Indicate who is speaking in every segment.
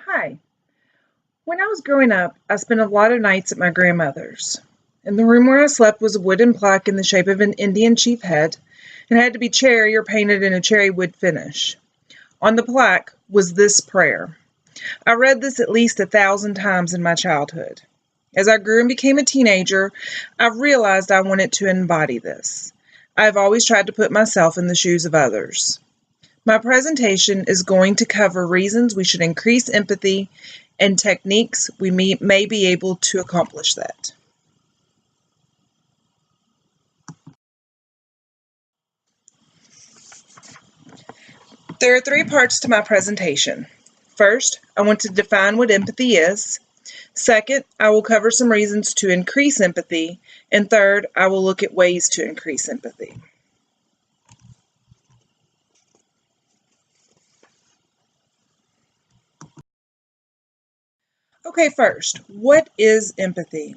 Speaker 1: Hi. When I was growing up, I spent a lot of nights at my grandmother's. And the room where I slept was a wooden plaque in the shape of an Indian chief head and had to be cherry or painted in a cherry wood finish. On the plaque was this prayer. I read this at least 1,000 times in my childhood. As I grew and became a teenager, I realized I wanted to embody this. I've always tried to put myself in the shoes of others. My presentation is going to cover reasons we should increase empathy and techniques we may be able to accomplish that. There are 3 parts to my presentation. First, I want to define what empathy is. Second, I will cover some reasons to increase empathy. And third, I will look at ways to increase empathy. Okay, first, what is empathy?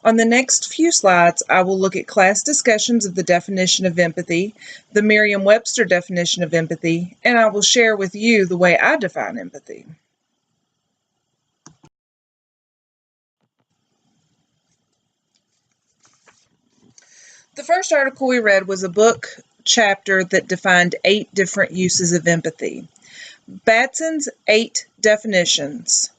Speaker 1: On the next few slides, I will look at class discussions of the definition of empathy, the Merriam-Webster definition of empathy, and I will share with you the way I define empathy. The first article we read was a book chapter that defined 8 different uses of empathy. Batson's 8 definitions.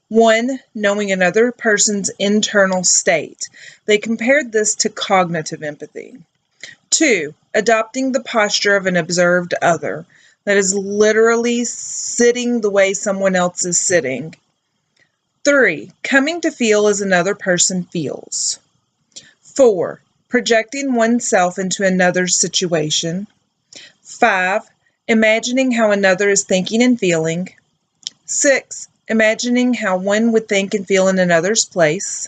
Speaker 1: 1. Knowing another person's internal state. They compared this to cognitive empathy. 2. Adopting the posture of an observed other. That is literally sitting the way someone else is sitting. 3. Coming to feel as another person feels. 4. Projecting oneself into another's situation. 5. Imagining how another is thinking and feeling. 6. Imagining how one would think and feel in another's place.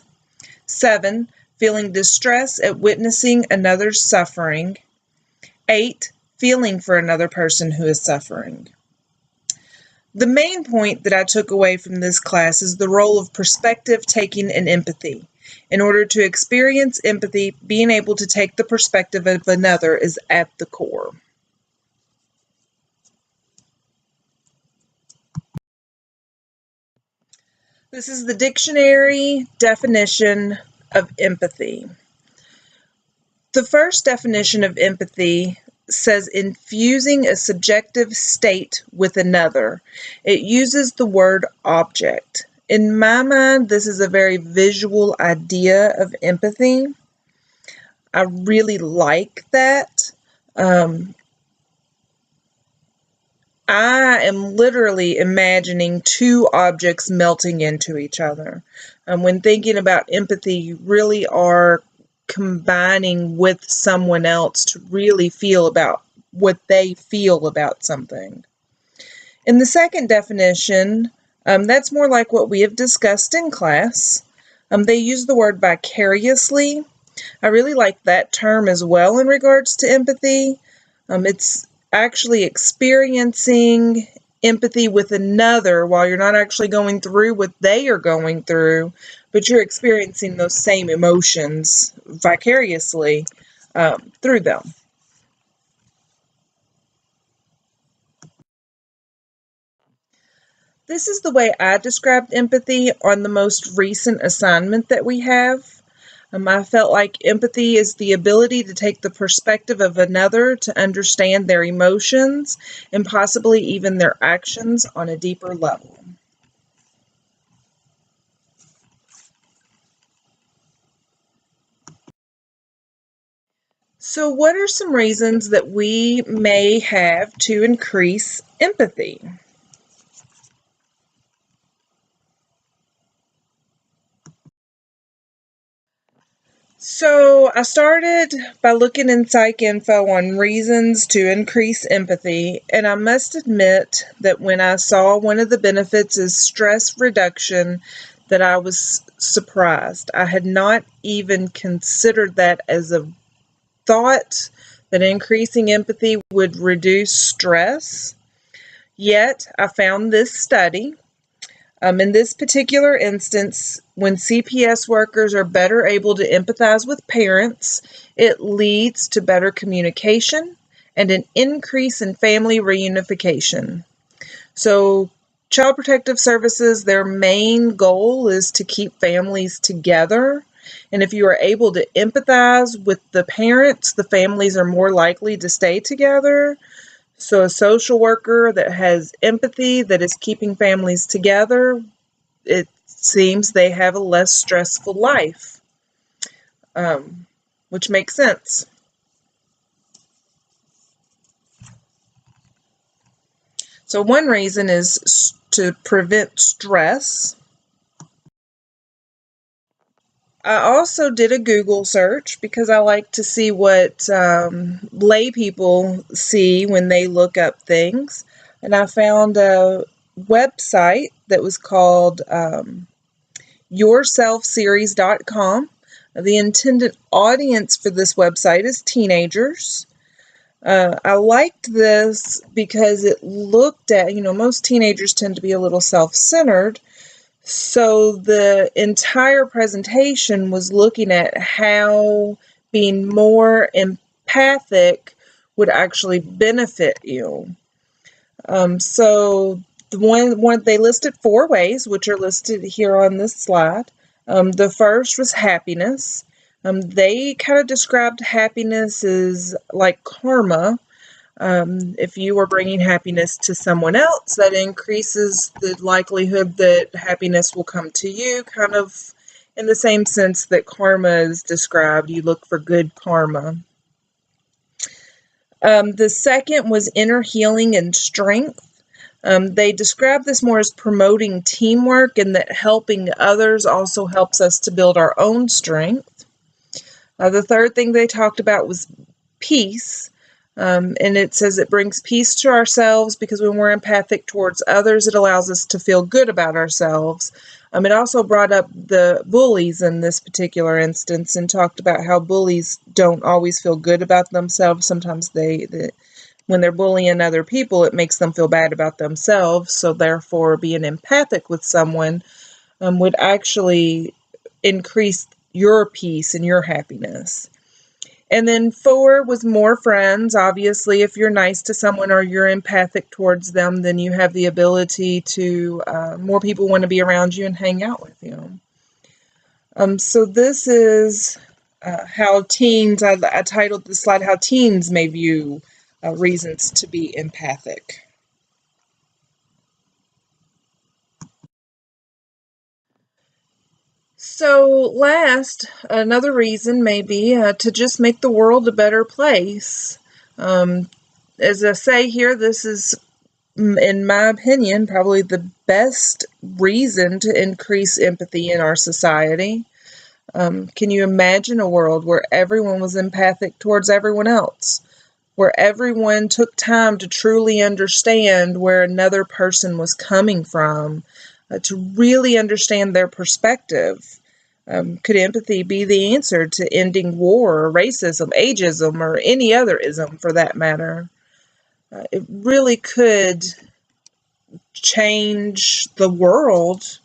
Speaker 1: 7. Feeling distress at witnessing another's suffering. 8. Feeling for another person who is suffering. The main point that I took away from this class is the role of perspective taking and empathy. In order to experience empathy, being able to take the perspective of another is at the core. This is the dictionary definition of empathy. The first definition of empathy says infusing a subjective state with another. It uses the word object. In my mind, this is a very visual idea of empathy. I really like that. I am literally imagining 2 objects melting into each other. When thinking about empathy, you really are combining with someone else to really feel about what they feel about something. In the second definition, that's more like what we have discussed in class. They use the word vicariously. I really like that term as well in regards to empathy. It's actually experiencing empathy with another while you're not actually going through what they are going through, but you're experiencing those same emotions vicariously through them. This is the way I described empathy on the most recent assignment that we have. I felt like empathy is the ability to take the perspective of another to understand their emotions and possibly even their actions on a deeper level. So, what are some reasons that we may have to increase empathy? So I started by looking in PsycInfo on reasons to increase empathy, and I must admit that when I saw one of the benefits is stress reduction, that I was surprised. I had not even considered that as a thought, that increasing empathy would reduce stress. Yet I found this study. In this particular instance, when CPS workers are better able to empathize with parents, it leads to better communication and an increase in family reunification. So Child Protective Services, their main goal is to keep families together. And if you are able to empathize with the parents, the families are more likely to stay together. So a social worker that has empathy, that is keeping families together, it seems they have a less stressful life, which makes sense. So one reason is to prevent stress. I also did a Google search because I like to see what lay people see when they look up things. And I found a website that was called yourselfseries.com. The intended audience for this website is teenagers. I liked this because it looked at, most teenagers tend to be a little self-centered. So the entire presentation was looking at how being more empathic would actually benefit you. So the one they listed 4 ways, which are listed here on this slide. The first was happiness. They kind of described happiness as like karma. If you are bringing happiness to someone else, that increases the likelihood that happiness will come to you, kind of in the same sense that karma is described. You look for good karma. The second was inner healing and strength. They describe this more as promoting teamwork, and that helping others also helps us to build our own strength. The third thing they talked about was peace. And it says it brings peace to ourselves because when we're empathic towards others, it allows us to feel good about ourselves. It also brought up the bullies in this particular instance and talked about how bullies don't always feel good about themselves. Sometimes when they're bullying other people, it makes them feel bad about themselves. So therefore, being empathic with someone would actually increase your peace and your happiness. And then 4 was more friends. Obviously, if you're nice to someone or you're empathic towards them, then you have the ability to, more people want to be around you and hang out with you. So this is how teens, I titled the slide, How Teens May View Reasons to Be Empathic. So last, another reason may be to just make the world a better place. As I say here, this is, in my opinion, probably the best reason to increase empathy in our society. Can you imagine a world where everyone was empathic towards everyone else? Where everyone took time to truly understand where another person was coming from, to really understand their perspective. Could empathy be the answer to ending war or racism, ageism, or any other ism for that matter? It really could change the world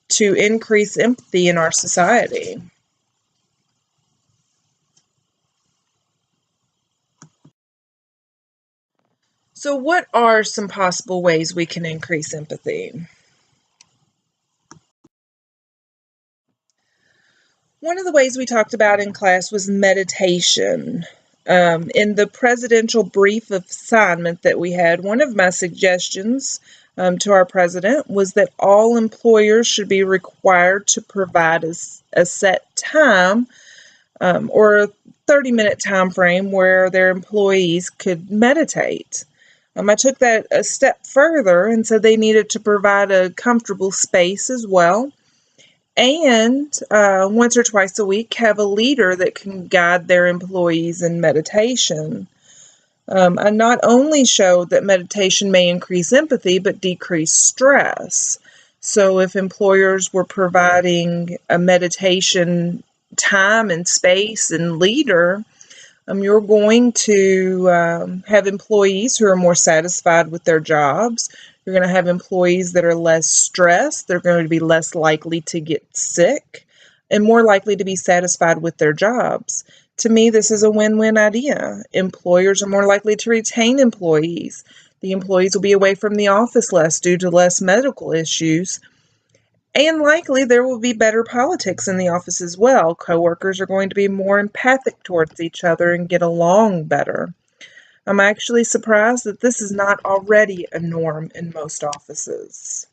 Speaker 1: to increase empathy in our society. So what are some possible ways we can increase empathy? One of the ways we talked about in class was meditation. In the presidential brief of assignment that we had, one of my suggestions to our president was that all employers should be required to provide a set time or a 30-minute time frame where their employees could meditate. I took that a step further and said they needed to provide a comfortable space as well. And once or twice a week, have a leader that can guide their employees in meditation. I not only showed that meditation may increase empathy, but decrease stress. So if employers were providing a meditation time and space and leader, you're going to have employees who are more satisfied with their jobs. You're going to have employees that are less stressed. They're going to be less likely to get sick and more likely to be satisfied with their jobs. To me, this is a win-win idea. Employers are more likely to retain employees. The employees will be away from the office less due to less medical issues. And likely there will be better politics in the office as well. Coworkers are going to be more empathic towards each other and get along better. I'm actually surprised that this is not already a norm in most offices.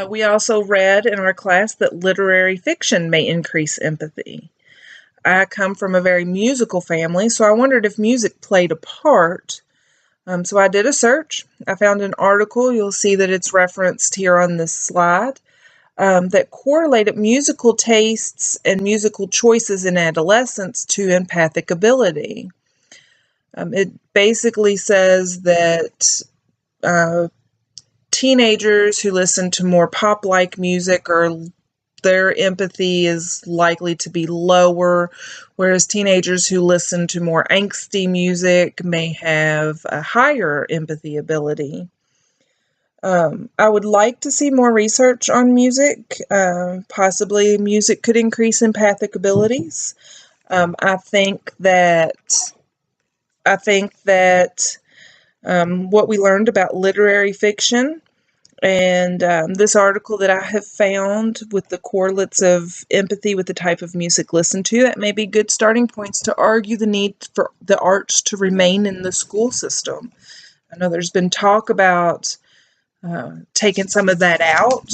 Speaker 1: We also read in our class that literary fiction may increase empathy. I come from a very musical family, so I wondered if music played a part. So I did a search. I found an article, you'll see that it's referenced here on this slide, that correlated musical tastes and musical choices in adolescence to empathic ability. It basically says that teenagers who listen to more pop-like music their empathy is likely to be lower, whereas teenagers who listen to more angsty music may have a higher empathy ability. I would like to see more research on music. Possibly music could increase empathic abilities. I think that what we learned about literary fiction and this article that I have found with the correlates of empathy with the type of music listened to, that may be good starting points to argue the need for the arts to remain in the school system. I know there's been talk about taking some of that out,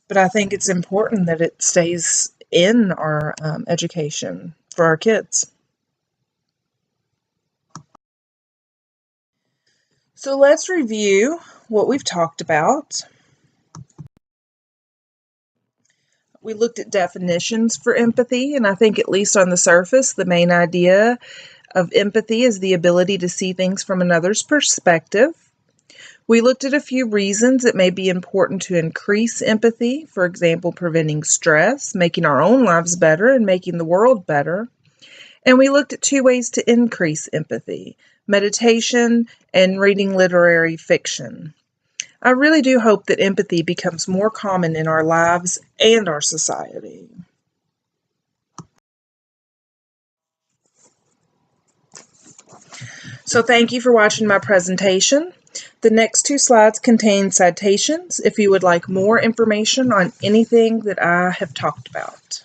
Speaker 1: but I think it's important that it stays in our education for our kids. So let's review what we've talked about. We looked at definitions for empathy, and I think at least on the surface, the main idea of empathy is the ability to see things from another's perspective. We looked at a few reasons it may be important to increase empathy, for example, preventing stress, making our own lives better, and making the world better. And we looked at 2 ways to increase empathy: meditation and reading literary fiction. I really do hope that empathy becomes more common in our lives and our society. So thank you for watching my presentation. The next 2 slides contain citations if you would like more information on anything that I have talked about.